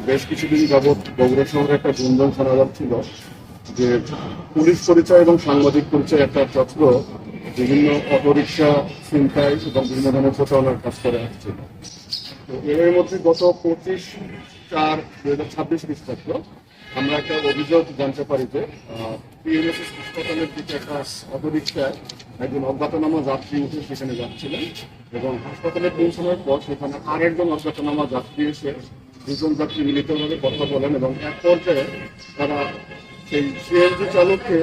বেশ কিছুদিন যাবৎ বগুড়া শহরে একটা গুঞ্জন শোনা যাচ্ছিল যে পুলিশ পরিচয় এবং সাংবাদিক পরিচয় একটা চক্র বিভিন্ন অটোরিকশা ছিনতাই এবং বিভিন্ন ধরনের প্রচারণার কাজ করে আসছিল। তো এর মধ্যে গত 25/4/2026 খ্রিস্টাব্দ আমরা একটা অভিযোগ জানতে পারি যে পিএমএসএস হাসপাতালের দিকে একটা অটোরিকশায় একজন অজ্ঞাতনামা যাত্রী উঠে সেখানে যাচ্ছিলেন এবং হাসপাতালে পৌঁছানোর পর সেখানে আরেকজন অজ্ঞাতনামা যাত্রী এসে দুজন যাত্রী মিলিতভাবে কথা বলেন এবং এক পর্যায়ে তারা সেই সিএনজি চালককে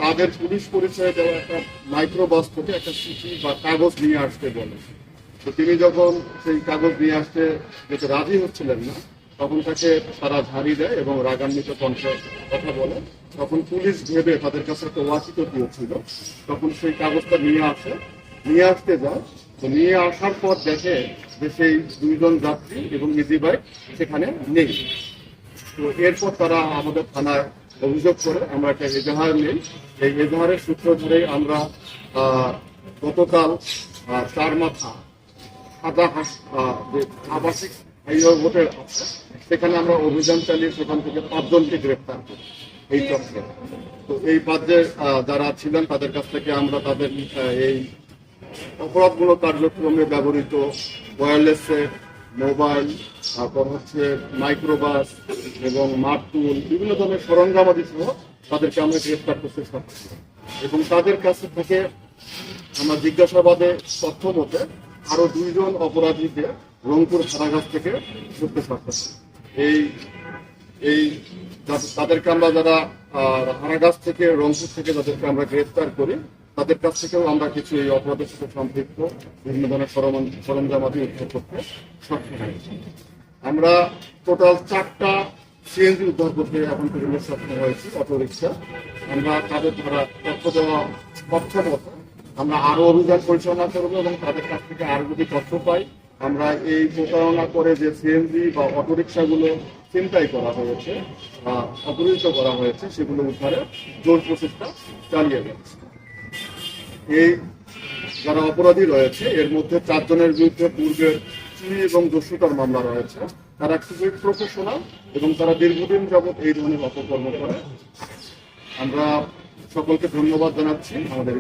তাদের পুলিশ পরিচয়ে দেওয়া একটা মাইক্রোবাস থেকে একটা চিঠি বা কাগজ নিয়ে আসতে বলে। তো তিনি যখন সেই কাগজ নিয়ে আসতে যেতে রাজি হচ্ছিলেন না, তখন তাকে তারা ঝাড়ি দেয় এবং রাগান্বিত কণ্ঠে কথা বলে। তখন পুলিশ ভেবে তাদের কাছে একটা ওয়াকিটকিও ছিল, তখন সেই কাগজটা নিয়ে আসতে যায়। তো নিয়ে আসার পর দেখে যে সেই দুইজন যাত্রী এবং ইজি বাইক সেখানে নেই। তো এরপর তারা আমাদের থানায় অভিযোগ করে আমরা একটা এজাহার নিই। এই এজাহারের সূত্র ধরেই আমরা গতকাল 4 মাথা সাদা যে আবাসিক হাইওয়ে হোটেল আছে সেখানে আমরা অভিযান চালিয়ে সেখান থেকে 5 জনকে গ্রেপ্তার করি এই চক্রে। তো এই 5 যারা ছিলেন তাদের কাছ থেকে আমরা তাদের এই অপরাধমূলক কার্যক্রমে ব্যবহৃত ওয়্যারলেস সেট, মোবাইল, তারপর হচ্ছে মাইক্রোবাস এবং মারটুল বিভিন্ন ধরনের সরঞ্জামাদি সহ তাদেরকে আমরা গ্রেফতার করতে সক্ষম এবং তাদের কাছ থেকে আমরা জিজ্ঞাসাবাদে তথ্য মতে আরো 2 জন অপরাধীকে রংপুর কারাগার থেকে ধরতে সক্ষম। এই তাদেরকে আমরা যারা কারাগার থেকে রংপুর থেকে যাদেরকে আমরা গ্রেফতার করি তাদের কাছ থেকেও আমরা কিছু এই অপরাধের সাথে সম্পৃক্ত বিভিন্ন ধরনের সরঞ্জামাদি উদ্ধার করতে সক্ষম হয়েছি। আমরা টোটাল 4টা সিএনজি উদ্ধার করতে এখন পর্যন্ত সক্ষম হয়েছি অটোরিকশা। আমরা তাদের দ্বারা তথ্য দেওয়া তথ্য মতো আমরা আরো অভিযান পরিচালনা করবো এবং তাদের কাছ থেকে আরো যদি তথ্য পাই আমরা এই প্রতারণা করে যে সিএনজি বা অটোরিকশাগুলো ছিনতাই করা হয়েছে বা অপহৃত করা হয়েছে সেগুলো উদ্ধারে জোর প্রচেষ্টা চালিয়ে যাচ্ছে। এই যারা অপরাধী রয়েছে এর মধ্যে 4 জনের বিরুদ্ধে পূর্বের চুরি এবং দস্যুতার মামলা রয়েছে। তারা খুবই প্রফেশনাল এবং তারা দীর্ঘদিন যাবৎ এই ধরনের অপকর্ম করে। আমরা সকলকে ধন্যবাদ জানাচ্ছি আমাদের